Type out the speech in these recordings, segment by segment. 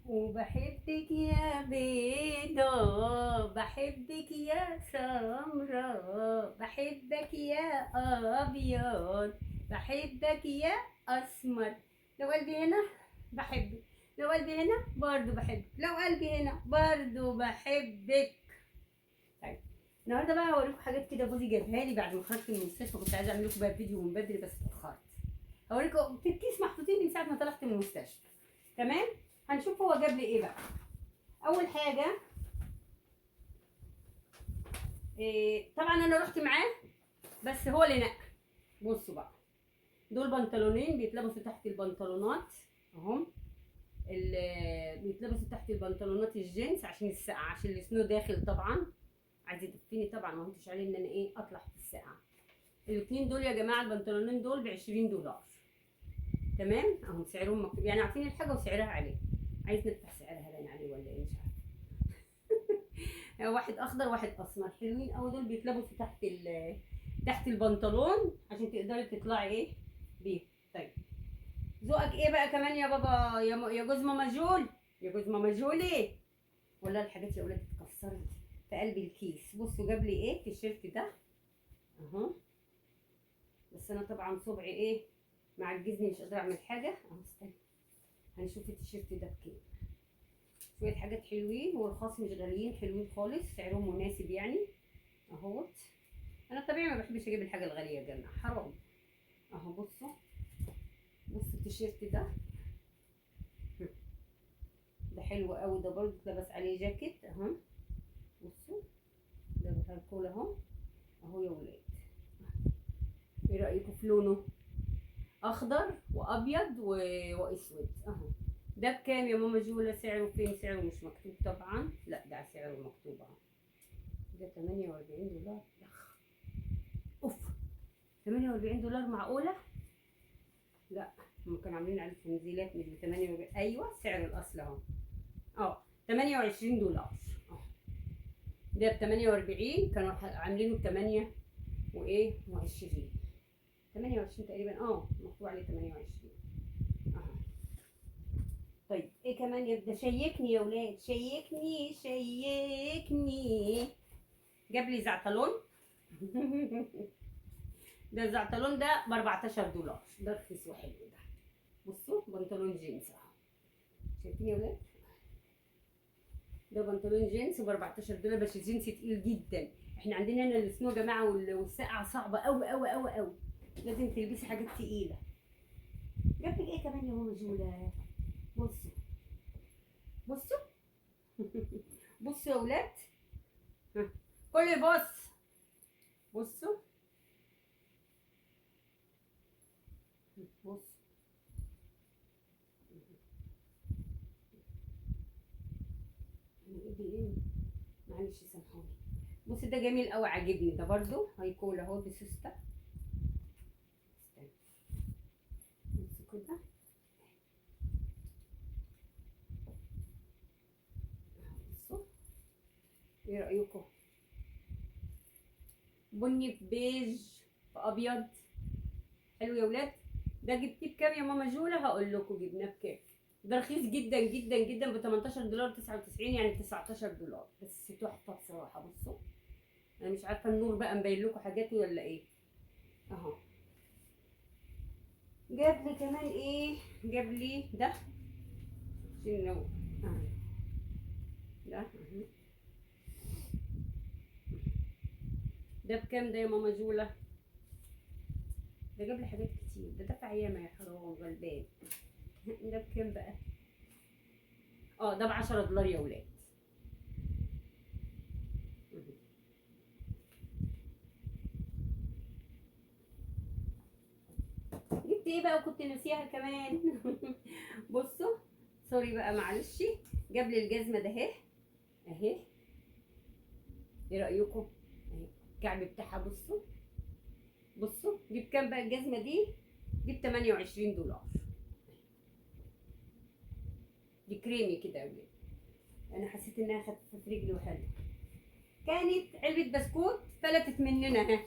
وبحبك يا بيضة، بحبك يا سمرة، بحبك يا أبيض، بحبك يا أسمر. لو قلبي هنا بحبك، لو قلبي هنا برضو بحبك، لو قلبي هنا برضو بحبك. طيب النهارده بقى هوريكم حاجات كده جوزي جابها لي بعد ما خرجت من المستشفى. كنت عايزه اعمل لكم بقى فيديو من بدري بس اتاخرت. هوريكم في الكيس محطوطين من ساعه ما طلعت من المستشفى. تمام، هنشوف هو جاب لي ايه بقى. اول حاجه طبعا انا رحت معاه بس هو اللي نقى. بصوا بقى، دول بنطلونين بيتلبسوا تحت البنطلونات اهم. بيتلبسوا تحت البنطلونات الجينز عشان السقعه، عشان السنو داخل طبعا. عايز يدفيني طبعا، ما هنتش عليه ان انا ايه اطلع في السقعه. الاثنين دول يا جماعه البنطلونين دول ب 20 دولار. تمام اهو سعرهم مكتوب، يعني عارفين الحاجه وسعرها عليه. عايز نفتح سعرها باين عليه ولا ايه مش عارفه. واحد اخضر واحد اسمر حلوين قوي، دول بيتلبسوا تحت البنطلون عشان تقدري تطلعي ايه بيه. طيب ذوقك ايه بقى كمان يا بابا، يا جوز ماما جول، يا جوز ماما جولي. والله الحاجات يا ولاد اتكسرت في قلب الكيس. بصوا جاب لي ايه في التيشيرت ده اهو. بس انا طبعا صبعي ايه معجزني، مش قادره اعمل حاجه اهو. استنى هنشوف التيشيرت ده بكام. شويه حاجات حلوين والخاص مش غاليين، حلوين خالص سعرهم مناسب يعني اهوت. انا طبيعي ما بحبش اجيب الحاجه الغاليه يا جماعه، حرام. اهو بصوا، بصوا التيشيرت ده، ده حلو قوي، ده برضه اتلبس عليه جاكيت اهو. بصوا ده بهالكول اهو، اهو يا ولاد. ايه رايكم في لونه؟ اخضر وابيض واسود اهو. ده بكام يا ماما جوله؟ سعره فين؟ سعره مش مكتوب طبعا، لا ده سعره مكتوب اهو. ده 48 دولار. يخ اوف، 48 دولار معقوله؟ لا هم كانوا عاملين عليه تنزيلات مش ب 48. ايوه سعر الاصل اهو اه 28 دولار اه. ده ب 48 كانوا عاملينه ب 8 وايه و20، 28 تقريبا اه مكتوب عليه 28 اه. طيب ايه كمان ده شيكني يا ولاد، شيكني شيكني. جاب لي زعتلون. ده الزعتلون ده ب 14 دولار، ده رخيص وحلو ده. بصوا بنطلون جينز اهو، شايفين يا ولاد؟ ده بنطلون جينز ب 14 دولار، بس الجينز تقيل جدا. احنا عندنا هنا السنو يا جماعه والسقعه صعبه قوي قوي قوي قوي، لازم تلبسي حاجات تقيله. جاب لك ايه كمان يا ماما جوله؟ بصوا بصوا. بصوا يا ولاد، ها، كل بص، بصوا بص. انا ايدي ايه معلش سامحوني. بص ده جميل قوي عاجبني، ده برضو هيكون اهو بسوسته. استنى بصوا كده، بصوا ايه رايكم؟ بني في بيج في ابيض، حلو يا ولاد. ده جبتيه بكام يا ماما جوله؟ هقول لكم جبناه بكام. ده رخيص جدا جدا جدا ب 18 دولار 99، يعني 19 دولار بس تحفه بصراحه. بصوا انا مش عارفه النور بقى مبين لكم حاجاتي ولا ايه اهو. جاب لي كمان ايه؟ جاب لي ده شنو اهو، ده اهو. ده بكام ده يا ماما جوله؟ ده جاب لي حاجات كتير، ده دفع ياما يا حرام غلبان. ده بكام بقى؟ اه ده ب 10 دولار يا ولاد. جبت ايه بقى وكنت ناسيها كمان؟ بصوا سوري بقى معلش. جاب لي الجزمه ده اهي، اهي. ايه رايكم؟ اهي الكعب بتاعها بصوا. بصوا دي بكام بقى الجزمه دي؟ دي ب 28 دولار. دي كريمي كده يا ولاد، انا حسيت انها خفيفه في رجلي وحلوه. كانت علبه بسكوت فلتت مننا اهي،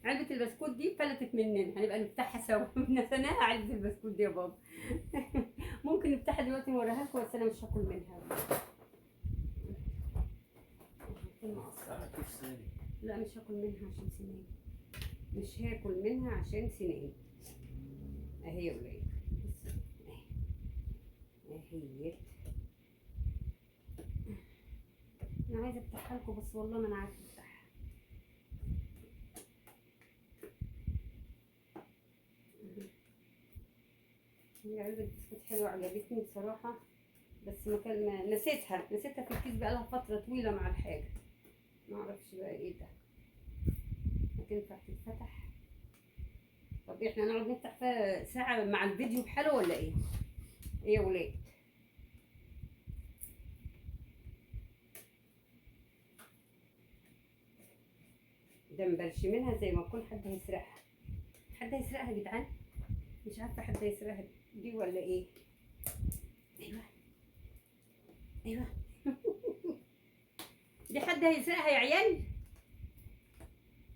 علبه البسكوت دي فلتت مننا، هنبقى نفتحها سوا. نسيناها علبه البسكوت دي يا بابا. ممكن نفتحها دلوقتي نوريها لكم، بس انا مش هاكل منها. لا مش هاكل منها عشان سناني، مش هاكل منها عشان سناني. اهي يا ولاد اهي. انا عايزه افتحها لكم بس والله ما انا عارفه افتحها. هي علبه بسكوت حلوه عجبتني بصراحه، بس ما كان نسيتها في الكيس بقالها فتره طويله مع الحاجه، ما اعرفش بقى ايه ده. هتنفع تتفتح؟ طب احنا نقعد نفتح فيها ساعه مع الفيديو بحاله ولا ايه؟ ايه يا ولاد؟ ده مبرشمينها زي ما يكون حد هيسرقها. حد هيسرقها يا جدعان؟ مش عارفه حد هيسرقها دي ولا ايه. ايوه ايوه. دي حد هيسرقها يا عيال.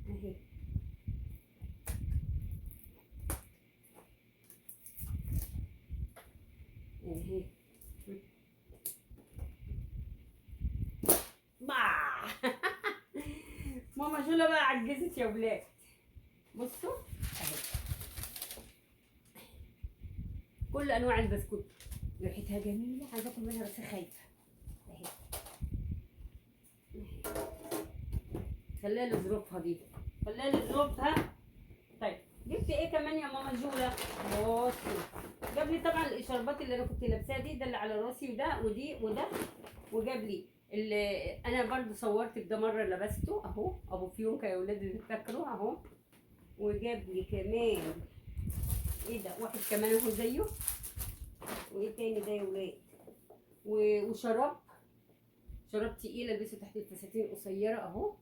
اهي اهي. ماما جولا بقى عجزت يا ولاد. بصوا اهي كل انواع البسكوت، ريحتها جميله، عايزه اكل منها بس خايفه. اهي خليها لظروفها دي، خليها لظروفها. طيب جبت ايه كمان يا ماما جولا؟ بصوا جاب لي طبعا الشربات اللي انا كنت لابساها دي، ده اللي على راسي وده ودي وده، وجاب لي اللي انا برضو صورت بده مره لبسته اهو، ابو فيونكه يا ولاد اللي فاكروه اهو. وجاب لي كمان ايه ده، واحد كمان اهو زيه. وايه تاني ده يا ولاد؟ وشراب، شراب تقيل البسه تحت الفساتين قصيره اهو.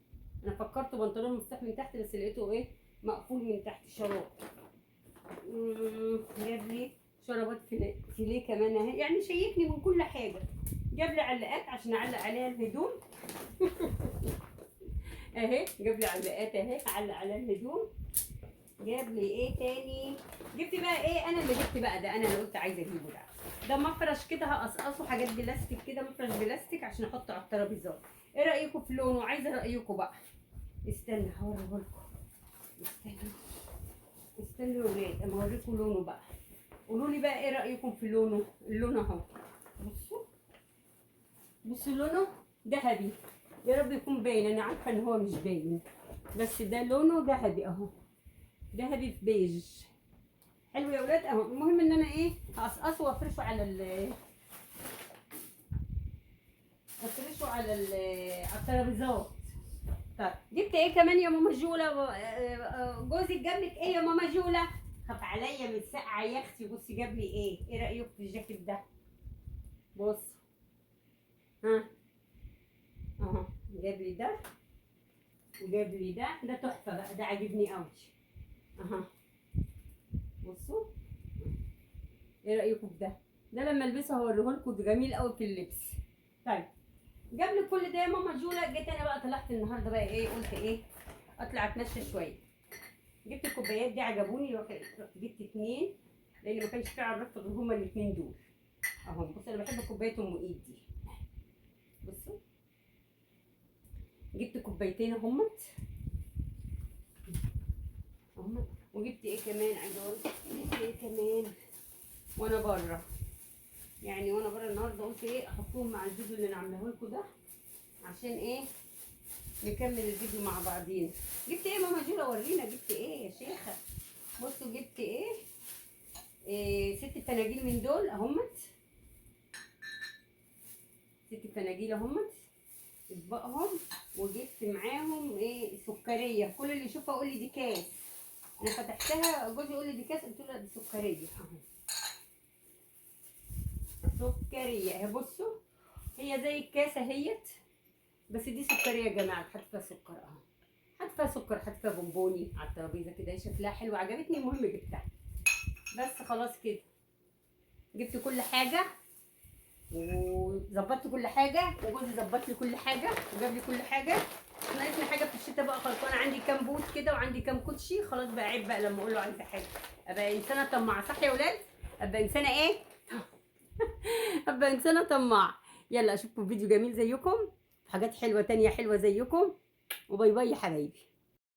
انا فكرته بنطلون مفتوح من تحت بس لقيته ايه مقفول من تحت شراب. جاب لي شرابات فيليه كمان اهي، يعني شيكني من كل حاجه. جاب لي علقات عشان اعلق عليها الهدوم. اهي جاب لي علقات اهي اعلق عليها الهدوم. جاب لي ايه تاني؟ جبت بقى ايه، انا اللي جبت بقى ده، انا اللي قلت عايزه اجيبه ده مفرش كده هقصقصه حاجات بلاستيك كده، مفرش بلاستيك عشان احطه على الترابيزات. ايه رايكم في لونه؟ عايزه رايكم بقى. استنى هوريه لكم، استنوا يا ولاد اما اوريكم لونه بقى. قولوا لي بقى ايه رايكم في لونه. اللون اهو بصوا لونه ذهبي، يا رب يكون باين، انا عارفه ان هو مش باين بس ده لونه ذهبي اهو، ذهبي في بيج. حلو يا ولاد اهو. المهم ان انا ايه هقصقصه وافرشه على افرشه على الترابيزات. طيب جبت ايه كمان يا ماما جولا؟ جوزك جاب لك ايه يا ماما جولا؟ خاف عليا من السقعه يا اختي. بصي جاب لي ايه رايك في الجاكيت ده؟ بص ها اهو، جاب لي ده وجاب لي ده تحفه بقى، ده عاجبني قوي اها. بصوا ايه رايكم في ده لما البسه هوريه لكم، ده جميل قوي في اللبس. طيب جاب لي كل ده يا ماما جولا. جيت انا بقى طلعت النهارده بقى ايه، قلت ايه اطلع اتمشى شويه. جبت الكوبايات دي عجبوني، رحت جبت 2 لان ما كانش في على الرف غير هما ال2 دول اهو. بصوا انا بحب كوبايه ام ايد دي. بصوا جبت كوبايتين اهمت. وجبت ايه كمان، عايزه اقول جبت ايه كمان وانا بره، يعني وانا بره النهارده قلت ايه احطهم مع الفيديو اللي انا عاملاه لكم ده عشان ايه نكمل الفيديو مع بعضين. جبت ايه ماما جولا؟ ورينا جبت ايه يا شيخه. بصوا جبت ايه، 6 فناجيل من دول اهمت، 6 فناجيل اهمت اطبقهم. وجبت معاهم ايه سكريه، كل اللي يشوفها يقول لي دي كاس. انا فتحتها جوزي يقول لي دي كاس، قلت له دي سكريه اهو، سكريه اهي. بصوا هي زي الكاسه اهيت، بس دي سكريه يا جماعه، حط فيها سكر اهو، حط فيها سكر، حط فيها بونبوني على الترابيزه كده، شكلها حلو عجبتني. المهم جبتها بس خلاص كده. جبت كل حاجه وظبطت كل حاجه، وجوزي ظبط لي كل حاجه وجاب لي كل حاجه. ناقصني حاجه في الشتاء بقى خلاص، وانا عندي كام بوت كده وعندي كام كوتشي، خلاص بقى عيب بقى لما اقول له عايزه حاجه. ابقى انسانه طماعه صح يا ولاد؟ ابقى انسانه ايه ابقى انسانه طماع. يلا اشوفكم فيديو جميل زيكم، حاجات حلوه تانية حلوه زيكم، وباي باي يا حبايبي.